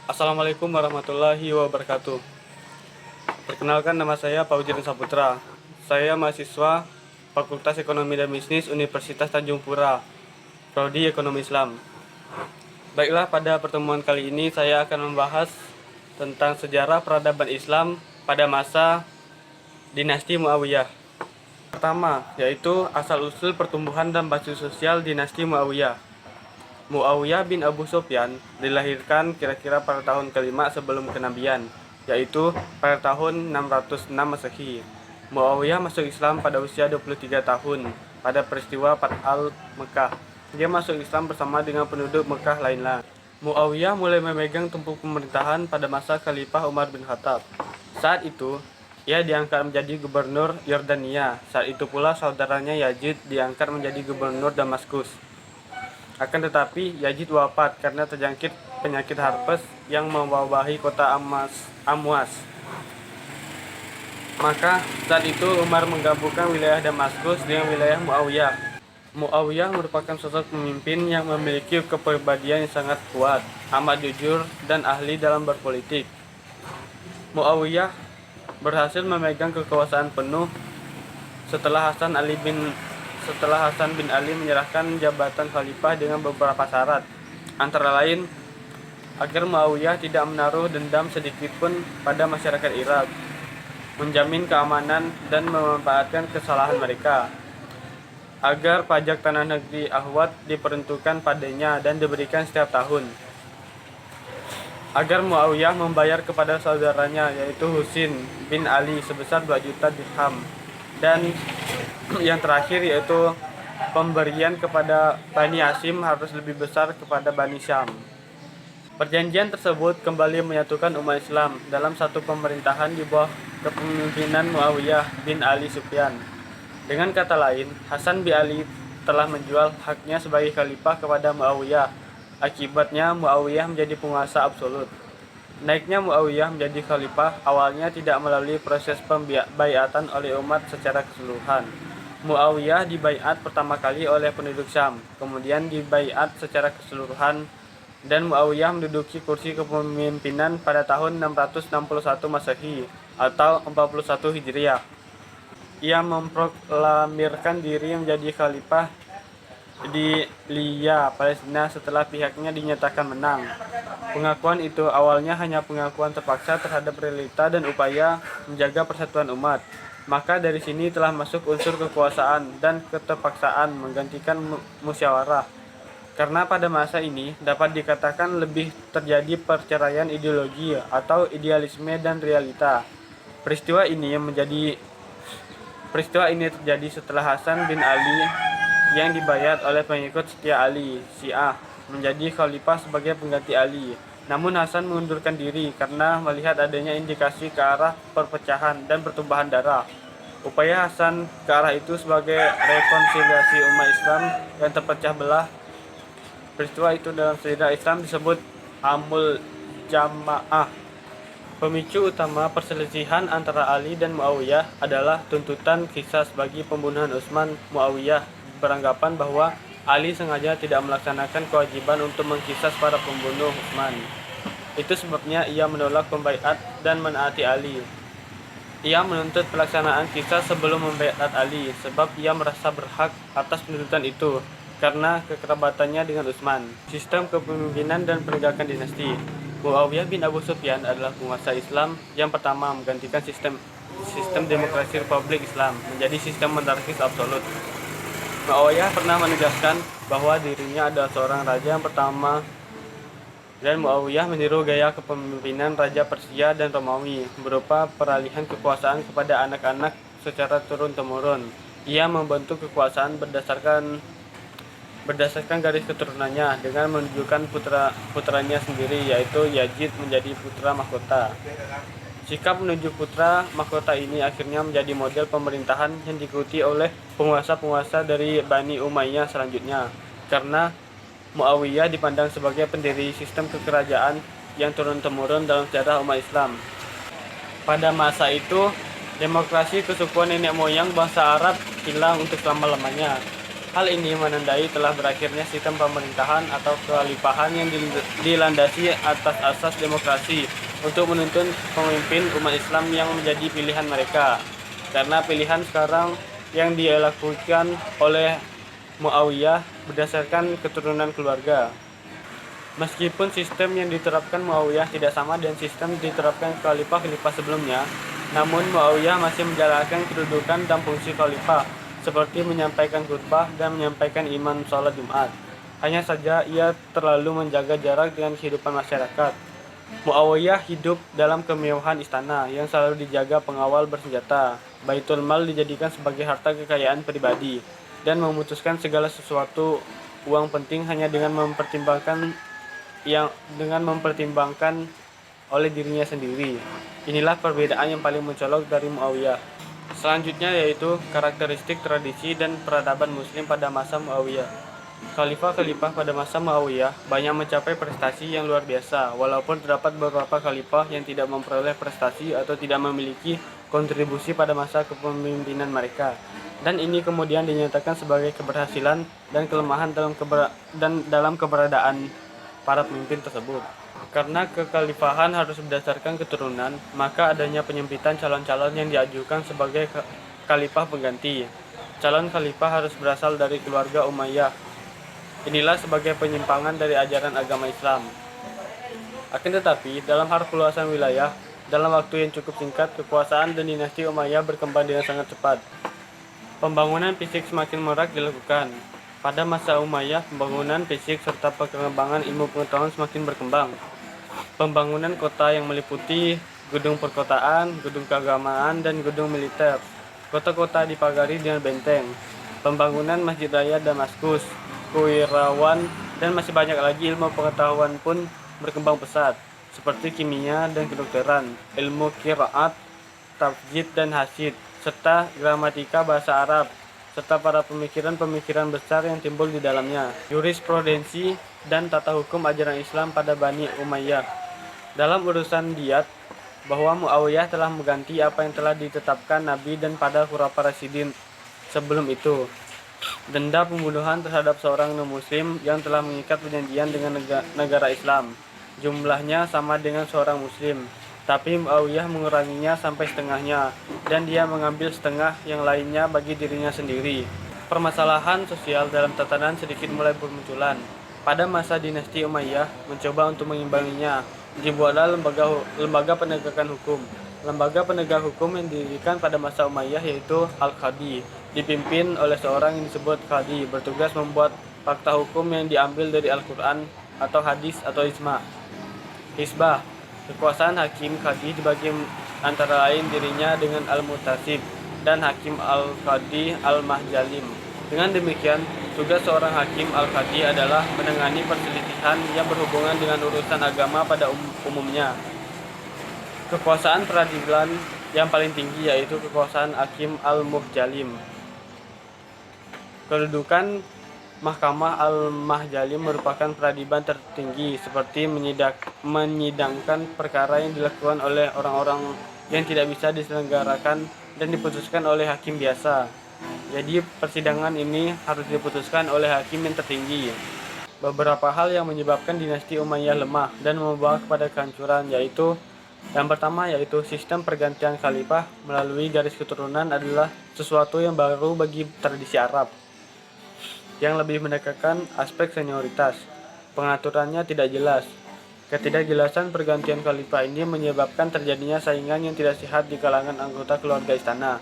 Assalamualaikum warahmatullahi wabarakatuh. Perkenalkan, nama saya Paujirin Saputra. Saya mahasiswa Fakultas Ekonomi dan Bisnis Universitas Tanjung Pura, Prodi Ekonomi Islam. Baiklah, pada pertemuan kali ini saya akan membahas tentang sejarah peradaban Islam pada masa dinasti Muawiyah. Pertama, yaitu asal-usul pertumbuhan dan basis sosial dinasti Muawiyah. Muawiyah bin Abu Sufyan dilahirkan kira-kira pada tahun kelima sebelum kenabian, yaitu pada tahun 606 Masehi. Muawiyah masuk Islam pada usia 23 tahun pada peristiwa Fath Mekah. Dia masuk Islam bersama dengan penduduk Mekah lainnya. Muawiyah mulai memegang tumpuk pemerintahan pada masa Khalifah Umar bin Khattab. Saat itu, ia diangkat menjadi gubernur Yordania. Saat itu pula saudaranya Yazid diangkat menjadi gubernur Damaskus. Akan tetapi, Yazid wafat karena terjangkit penyakit herpes yang mewabahi kota Amwas. Maka saat itu Umar menggabungkan wilayah Damaskus dengan wilayah Muawiyah. Muawiyah merupakan sosok pemimpin yang memiliki kepribadian yang sangat kuat, amat jujur, dan ahli dalam berpolitik. Muawiyah berhasil memegang kekuasaan penuh setelah Hasan bin Ali menyerahkan jabatan khalifah dengan beberapa syarat, antara lain agar Muawiyah tidak menaruh dendam sedikitpun pada masyarakat Irak, menjamin keamanan dan memanfaatkan kesalahan mereka, agar pajak tanah negeri Ahwat diperuntukkan padanya dan diberikan setiap tahun, agar Muawiyah membayar kepada saudaranya yaitu Husin bin Ali sebesar 2 juta dirham, dan yang terakhir yaitu pemberian kepada Bani Hashim harus lebih besar kepada Bani Syam. Perjanjian tersebut kembali menyatukan umat Islam dalam satu pemerintahan di bawah kepemimpinan Muawiyah bin Ali Sufyan. Dengan kata lain, Hasan bin Ali telah menjual haknya sebagai khalifah kepada Muawiyah. Akibatnya Muawiyah menjadi penguasa absolut. Naiknya Muawiyah menjadi khalifah awalnya tidak melalui proses pembaiatan oleh umat secara keseluruhan. Muawiyah dibaiat pertama kali oleh penduduk Syam, kemudian dibaiat secara keseluruhan, dan Muawiyah menduduki kursi kepemimpinan pada tahun 661 Masehi atau 41 Hijriah. Ia memproklamirkan diri menjadi khalifah di Liya, Palestina setelah pihaknya dinyatakan menang. Pengakuan itu awalnya hanya pengakuan terpaksa terhadap realita dan upaya menjaga persatuan umat. Maka dari sini telah masuk unsur kekuasaan dan keterpaksaan menggantikan musyawarah. Karena pada masa ini dapat dikatakan lebih terjadi perceraian ideologi atau idealisme dan realita. Peristiwa ini terjadi setelah Hasan bin Ali yang dibayat oleh pengikut setia Ali, Syiah, menjadi khalifah sebagai pengganti Ali. Namun Hasan mengundurkan diri karena melihat adanya indikasi ke arah perpecahan dan pertumpahan darah. Upaya Hasan ke arah itu sebagai rekonsiliasi umat Islam yang terpecah belah. Peristiwa itu dalam sejarah Islam disebut Amul Jamaah. Pemicu utama perselisihan antara Ali dan Muawiyah adalah tuntutan qisas bagi pembunuhan Utsman. Muawiyah beranggapan bahwa Ali sengaja tidak melaksanakan kewajiban untuk mengqisas para pembunuh Utsman. Itu sebabnya ia menolak pembaiat dan menaati Ali. Ia menuntut pelaksanaan qisas sebelum membaiat Ali, sebab ia merasa berhak atas penuntutan itu karena kekerabatannya dengan Utsman. Sistem kepemimpinan dan penegakan dinasti. Muawiyah bin Abu Sufyan adalah penguasa Islam yang pertama menggantikan sistem demokrasi Republik Islam menjadi sistem monarkis absolut. Muawiyah pernah menegaskan bahwa dirinya adalah seorang raja yang pertama, dan Muawiyah meniru gaya kepemimpinan Raja Persia dan Romawi berupa peralihan kekuasaan kepada anak-anak secara turun-temurun. Ia membentuk kekuasaan berdasarkan garis keturunannya dengan menunjukkan putranya sendiri, yaitu Yazid menjadi putra mahkota. Sikap menuju putra mahkota ini akhirnya menjadi model pemerintahan yang diikuti oleh penguasa-penguasa dari Bani Umayyah selanjutnya, karena Muawiyah dipandang sebagai pendiri sistem kekerajaan yang turun-temurun dalam sejarah umat Islam. Pada masa itu, demokrasi kesukuan nenek moyang bangsa Arab hilang untuk selama-lamanya. Hal ini menandai telah berakhirnya sistem pemerintahan atau kekhalifahan yang dilandasi atas asas demokrasi untuk menuntun pemimpin umat Islam yang menjadi pilihan mereka. Karena pilihan sekarang yang dilakukan oleh Muawiyah berdasarkan keturunan keluarga. Meskipun sistem yang diterapkan Muawiyah tidak sama dengan sistem diterapkan khalifah-khalifah sebelumnya, namun Muawiyah masih menjalankan kedudukan dan fungsi khalifah, seperti menyampaikan khutbah dan menyampaikan iman sholat Jumat. Hanya saja ia terlalu menjaga jarak dengan kehidupan masyarakat. Muawiyah hidup dalam kemewahan istana yang selalu dijaga pengawal bersenjata. Baitul Mal dijadikan sebagai harta kekayaan pribadi dan memutuskan segala sesuatu uang penting hanya dengan mempertimbangkan oleh dirinya sendiri. Inilah perbedaan yang paling mencolok dari Muawiyah. Selanjutnya yaitu karakteristik tradisi dan peradaban muslim pada masa Muawiyah. Khalifah-khalifah pada masa Muawiyah banyak mencapai prestasi yang luar biasa, walaupun terdapat beberapa khalifah yang tidak memperoleh prestasi atau tidak memiliki kontribusi pada masa kepemimpinan mereka. Dan ini kemudian dinyatakan sebagai keberhasilan dan kelemahan dalam keberadaan para pemimpin tersebut. Karena kekhalifahan harus berdasarkan keturunan, maka adanya penyempitan calon-calon yang diajukan sebagai khalifah pengganti. Calon khalifah harus berasal dari keluarga Umayyah. Inilah sebagai penyimpangan dari ajaran agama Islam. Akan tetapi, dalam hal keluasan wilayah, dalam waktu yang cukup singkat, kekuasaan dan dinasti Umayyah berkembang dengan sangat cepat. Pembangunan fisik semakin marak dilakukan. Pada masa Umayyah, pembangunan fisik serta pengembangan ilmu pengetahuan semakin berkembang. Pembangunan kota yang meliputi gedung perkotaan, gedung keagamaan, dan gedung militer. Kota-kota dipagari dengan benteng. Pembangunan Masjid Raya Damaskus, kewirausahaan, dan masih banyak lagi ilmu pengetahuan pun berkembang pesat, seperti kimia dan kedokteran, ilmu qiraat, tafsir dan hasid, serta gramatika bahasa Arab, serta para pemikiran-pemikiran besar yang timbul di dalamnya, jurisprudensi dan tata hukum ajaran Islam pada Bani Umayyah. Dalam urusan diyat, bahwa Muawiyah telah mengganti apa yang telah ditetapkan Nabi dan pada Khulafaur Rasyidin sebelum itu. Denda pembunuhan terhadap seorang non-muslim yang telah mengikat perjanjian dengan negara Islam. Jumlahnya sama dengan seorang muslim, tapi Muawiyah menguranginya sampai setengahnya, dan dia mengambil setengah yang lainnya bagi dirinya sendiri. Permasalahan sosial dalam tatanan sedikit mulai bermunculan. Pada masa dinasti Umayyah mencoba untuk mengimbanginya, dibuatlah lembaga penegakan hukum. Lembaga penegak hukum yang didirikan pada masa Umayyah yaitu Al-Qadi, dipimpin oleh seorang yang disebut Qadi, bertugas membuat fakta hukum yang diambil dari Al-Quran atau hadis atau ijma'. Hisbah, kekuasaan hakim Qadi dibagi antara lain dirinya dengan Al-Mutasib dan Hakim Al-Qadi Al-Mahjalim. Dengan demikian, tugas seorang hakim Al-Qadi adalah menangani perselisihan yang berhubungan dengan urusan agama pada umumnya. Kekuasaan peradilan yang paling tinggi yaitu kekuasaan Hakim Al-Muhjalim. Kedudukan Mahkamah Al-Mahjalim merupakan peradilan tertinggi, seperti menyidangkan perkara yang dilakukan oleh orang-orang yang tidak bisa diselenggarakan dan diputuskan oleh hakim biasa. Jadi persidangan ini harus diputuskan oleh hakim yang tertinggi. Beberapa hal yang menyebabkan dinasti Umayyah lemah dan membawa kepada kehancuran yaitu yang pertama yaitu sistem pergantian khalifah melalui garis keturunan adalah sesuatu yang baru bagi tradisi Arab, yang lebih mendekatkan aspek senioritas. Pengaturannya tidak jelas. Ketidakjelasan pergantian khalifah ini menyebabkan terjadinya saingan yang tidak sehat di kalangan anggota keluarga istana.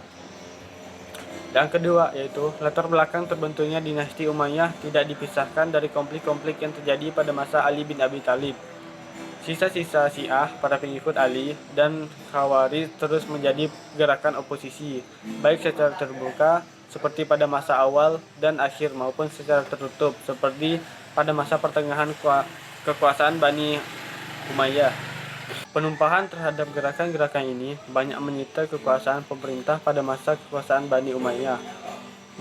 Yang kedua yaitu latar belakang terbentuknya dinasti Umayyah tidak dipisahkan dari konflik-konflik yang terjadi pada masa Ali bin Abi Thalib. Sisa-sisa Syiah, para pengikut Ali, dan Khawarij terus menjadi gerakan oposisi, baik secara terbuka seperti pada masa awal dan akhir maupun secara tertutup seperti pada masa pertengahan kekuasaan Bani Umayyah. Penumpahan terhadap gerakan-gerakan ini banyak menyita kekuasaan pemerintah pada masa kekuasaan Bani Umayyah.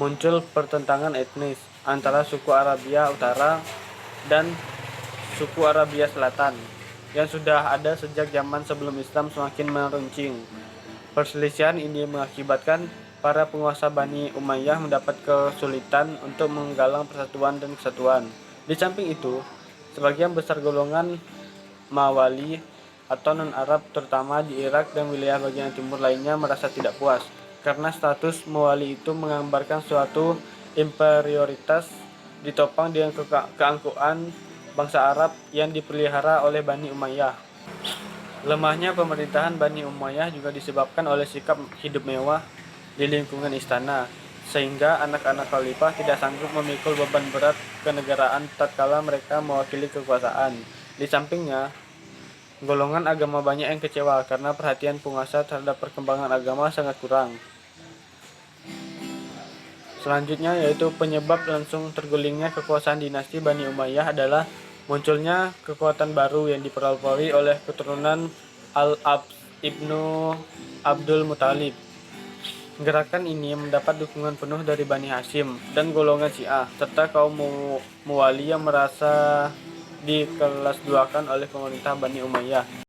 Muncul pertentangan etnis antara suku Arabia Utara dan suku Arabia Selatan yang sudah ada sejak zaman sebelum Islam semakin meruncing. Perselisihan ini mengakibatkan para penguasa Bani Umayyah mendapat kesulitan untuk menggalang persatuan dan kesatuan. Di samping itu, sebagian besar golongan Mawali atau non-Arab terutama di Irak dan wilayah bagian timur lainnya merasa tidak puas karena status Mawali itu menggambarkan suatu imperioritas ditopang dengan keangkuhan bangsa Arab yang dipelihara oleh Bani Umayyah. Lemahnya pemerintahan Bani Umayyah juga disebabkan oleh sikap hidup mewah di lingkungan istana, sehingga anak-anak khalifah tidak sanggup memikul beban berat kenegaraan tatkala mereka mewakili kekuasaan. Di sampingnya, golongan agama banyak yang kecewa karena perhatian penguasa terhadap perkembangan agama sangat kurang. Selanjutnya yaitu penyebab langsung tergulingnya kekuasaan dinasti Bani Umayyah adalah munculnya kekuatan baru yang dipelopori oleh keturunan Al-Abs ibnu Abdul Muthalib. Gerakan ini mendapat dukungan penuh dari Bani Hashim dan golongan Syiah, serta kaum Muwali yang merasa dikelas duakan oleh pemerintah Bani Umayyah.